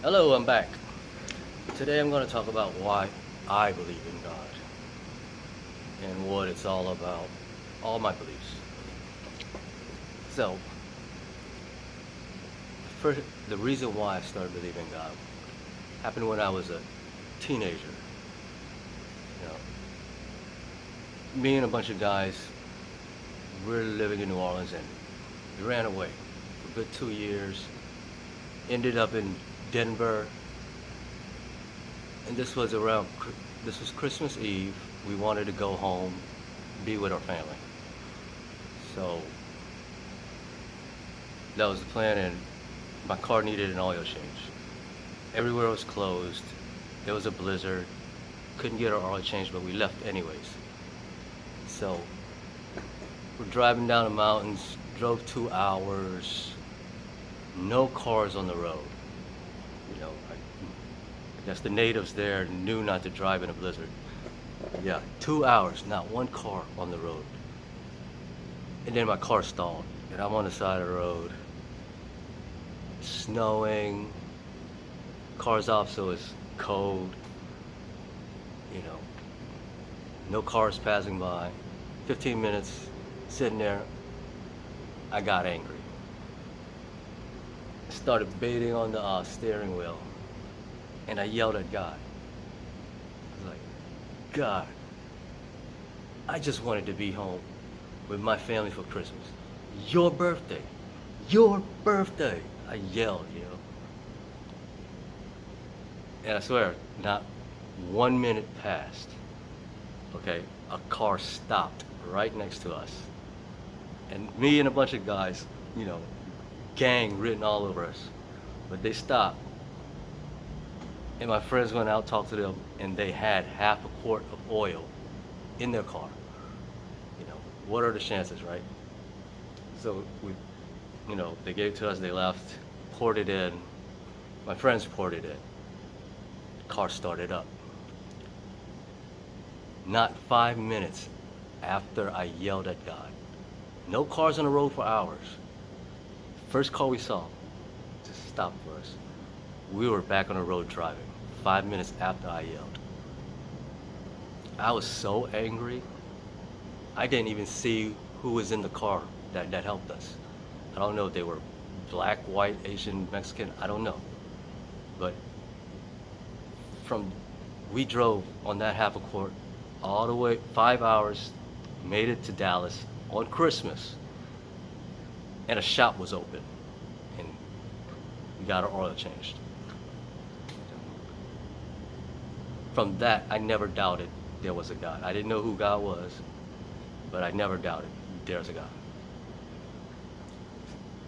Hello, I'm back. Today I'm going to talk about why I believe in God and what it's all about, all my beliefs. So, first, the reason why I started believing in God happened when I was a teenager. You know, me and a bunch of guys, we're living in New Orleans and we ran away for a good 2 years, ended up in Denver, and this was Christmas Eve. We wanted to go home, be with our family. So that was the plan, and my car needed an oil change. Everywhere was closed. There was a blizzard. Couldn't get our oil changed, but we left anyways. So we're driving down the mountains, drove 2 hours, no cars on the road. I guess the natives there knew not to drive in a blizzard. Yeah, 2 hours, not one car on the road. And then my car stalled, and I'm on the side of the road, snowing, car's off, so it's cold, you know, no cars passing by. 15 minutes sitting there, I got angry. I started beating on the steering wheel, and I yelled at God. I was like, God, I just wanted to be home with my family for Christmas. Your birthday. Your birthday. I yelled, And I swear, not 1 minute passed. Okay, a car stopped right next to us. And me and a bunch of guys, gang written all over us. But they stopped. And my friends went out, talked to them, and they had half a quart of oil in their car. What are the chances, right? So they gave it to us, they left, poured it in. My friends poured it in. The car started up. Not 5 minutes after I yelled at God. No cars on the road for hours. First car we saw just stopped for us. We were back on the road driving 5 minutes after I yelled. I was so angry. I didn't even see who was in the car that helped us. I don't know if they were black, white, Asian, Mexican, I don't know. But from we drove on that half a quart all the way 5 hours, made it to Dallas on Christmas, and a shop was open, and we got our oil changed. From that, I never doubted there was a God. I didn't know who God was, but I never doubted there's a God.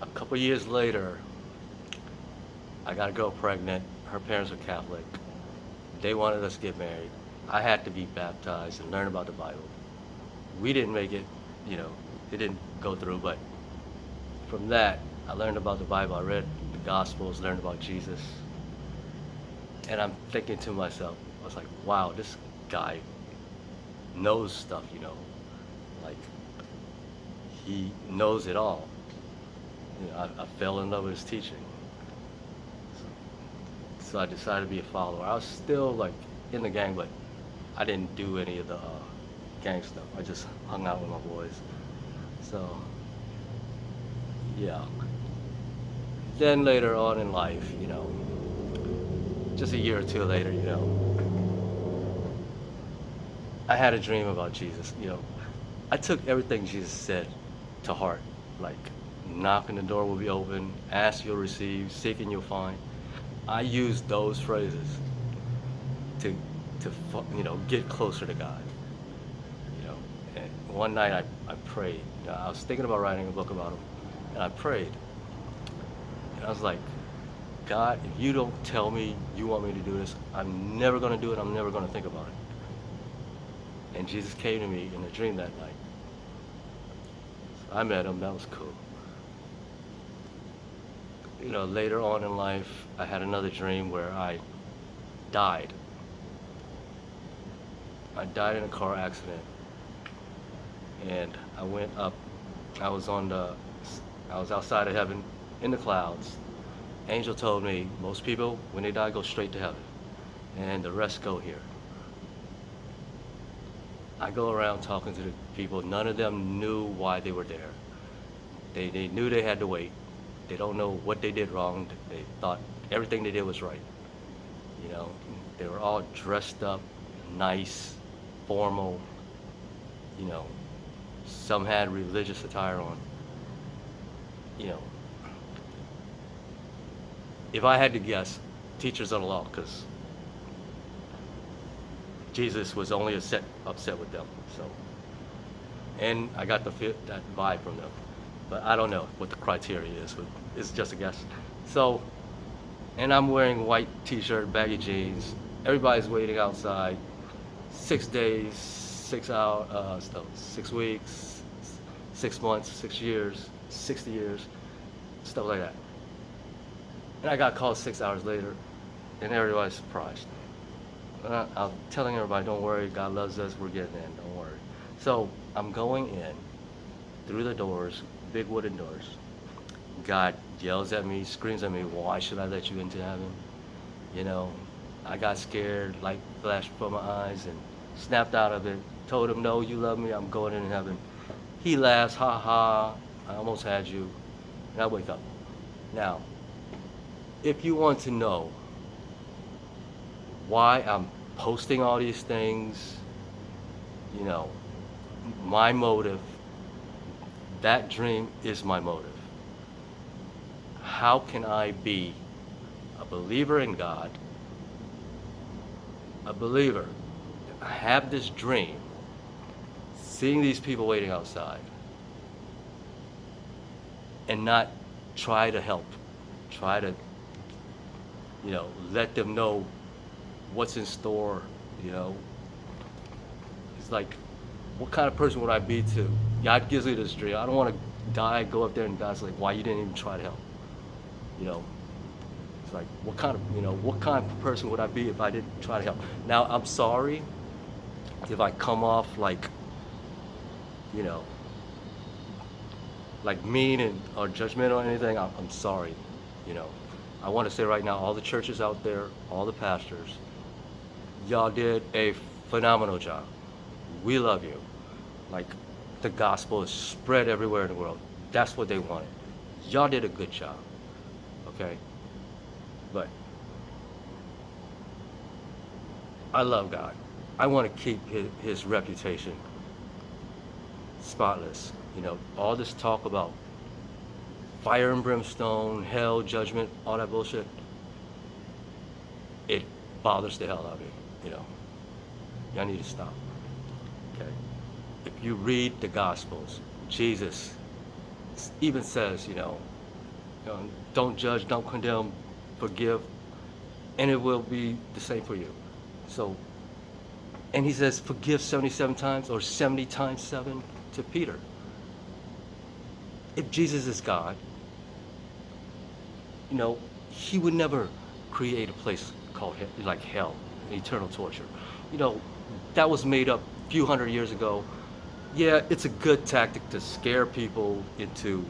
A couple years later, I got a girl pregnant. Her parents were Catholic. They wanted us to get married. I had to be baptized and learn about the Bible. We didn't make it, it didn't go through, but from that, I learned about the Bible. I read the Gospels, learned about Jesus. And I'm thinking to myself, I was like, wow, this guy knows stuff, like he knows it all. I fell in love with his teaching. So I decided to be a follower. I was still like in the gang, but I didn't do any of the gang stuff. I just hung out with my boys. So yeah. Then later on in life, just a year or two later, I had a dream about Jesus. I took everything Jesus said to heart. Like, knock and the door will be open, ask you'll receive, seek and you'll find. I used those phrases to get closer to God. And one night I prayed. I was thinking about writing a book about him, and I prayed. And I was like, God, if you don't tell me you want me to do this, I'm never going to do it. I'm never going to think about it. And Jesus came to me in a dream that night. So I met him. That was cool. Later on in life, I had another dream where I died. I died in a car accident. And I went up. I was outside of heaven in the clouds. Angel told me most people, when they die, go straight to heaven, and the rest go here. I go around talking to the people. None of them knew why they were there. They knew they had to wait. They don't know what they did wrong. They thought everything they did was right. You know, they were all dressed up, nice, formal. You know, some had religious attire on. You know, if I had to guess, teachers of the law, because Jesus was only upset with them. So, and I got that vibe from them, but I don't know what the criteria is. But it's just a guess. So, and I'm wearing white T-shirt, baggy jeans. Everybody's waiting outside. 6 days, 6 weeks, 6 months, 6 years, 60 years, stuff like that. And I got called 6 hours later, and everybody's surprised. I'm telling everybody, don't worry, God loves us, we're getting in, don't worry. So I'm going in through the doors, big wooden doors. God yells at me, screams at me, why should I let you into heaven? You know, I got scared, light flashed before my eyes and snapped out of it. Told him, no, you love me, I'm going in heaven. He laughs, ha ha, I almost had you. And I wake up. Now, if you want to know why I'm posting all these things, you know, my motive, that dream is my motive. How can I be a believer in God, a believer, have this dream, seeing these people waiting outside, and not try to help, try to, you know, let them know what's in store, you know? It's like, what kind of person would I be to? God gives me this dream. I don't want to die, go up there, and God's like, why you didn't even try to help? You know, it's like, what kind of person would I be if I didn't try to help? Now, I'm sorry if I come off like, you know, like mean or judgmental or anything. I'm sorry, you know. I want to say right now, all the churches out there, all the pastors, y'all did a phenomenal job. We love you. Like, the gospel is spread everywhere in the world. That's what they wanted. Y'all did a good job, okay? But I love God. I want to keep his reputation spotless. You know, all this talk about fire and brimstone, hell, judgment, all that bullshit, it bothers the hell out of me, you know. Y'all need to stop, okay? If you read the Gospels, Jesus even says, you know, don't judge, don't condemn, forgive, and it will be the same for you. So, and he says, forgive 77 times or 70 times 7 to Peter. If Jesus is God, you know, he would never create a place called like hell, eternal torture. You know, that was made up a few hundred years ago. Yeah, it's a good tactic to scare people into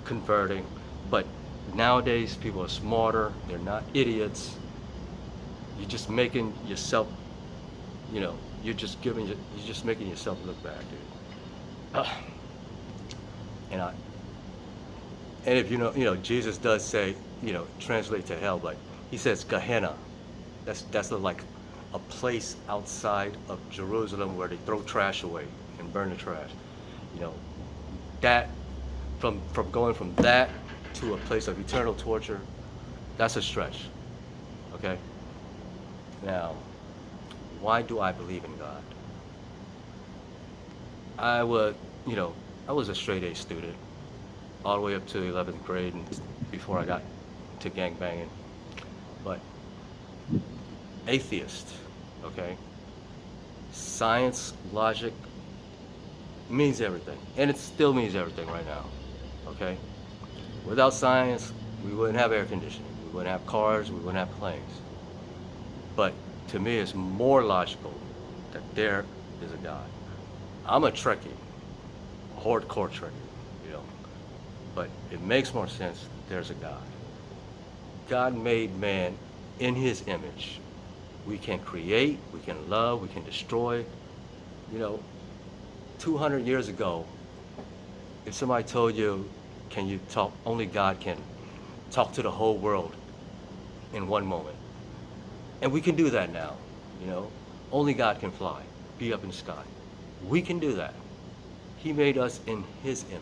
converting, but nowadays people are smarter, they're not idiots. You're just making yourself, you know, you're just making yourself look bad, dude. And if you know, Jesus does say, you know, translate to hell, but he says Gehenna. That's like a place outside of Jerusalem where they throw trash away and burn the trash. You know, that from going from that to a place of eternal torture, that's a stretch. Okay? Now, why do I believe in God? I was a straight A student all the way up to 11th grade and before I got to gangbanging. But atheist, okay? Science, logic means everything. And it still means everything right now, okay? Without science, we wouldn't have air conditioning. We wouldn't have cars, we wouldn't have planes. But to me, it's more logical that there is a God. I'm a Trekkie, a hardcore Trekkie, you know. But it makes more sense there's a God. God made man in his image. We can create, we can love, we can destroy. You know, 200 years ago, if somebody told you, can you talk, only God can talk to the whole world in one moment. And we can do that now, you know. Only God can fly, be up in the sky. We can do that. He made us in his image.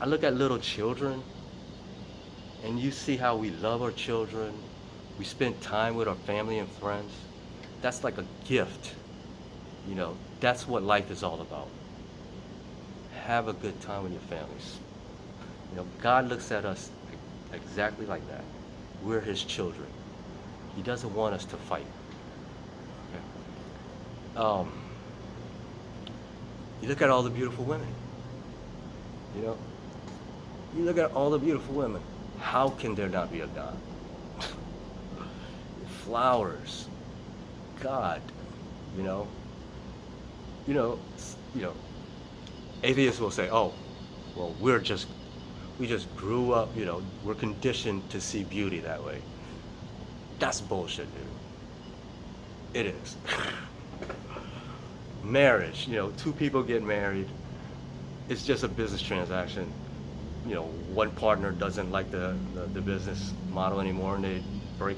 I look at little children, and you see how we love our children. We spend time with our family and friends. That's like a gift. You know, that's what life is all about. Have a good time with your families. You know, God looks at us exactly like that. We're his children. He doesn't want us to fight. Okay? You look at all the beautiful women. You know, you look at all the beautiful women. How can there not be a God? Flowers, God, you know, you know, you know. Atheists will say, "Oh, well, we just grew up, you know, we're conditioned to see beauty that way." That's bullshit, dude. It is. Marriage, you know, two people get married. It's just a business transaction. You know, one partner doesn't like the business model anymore, and they break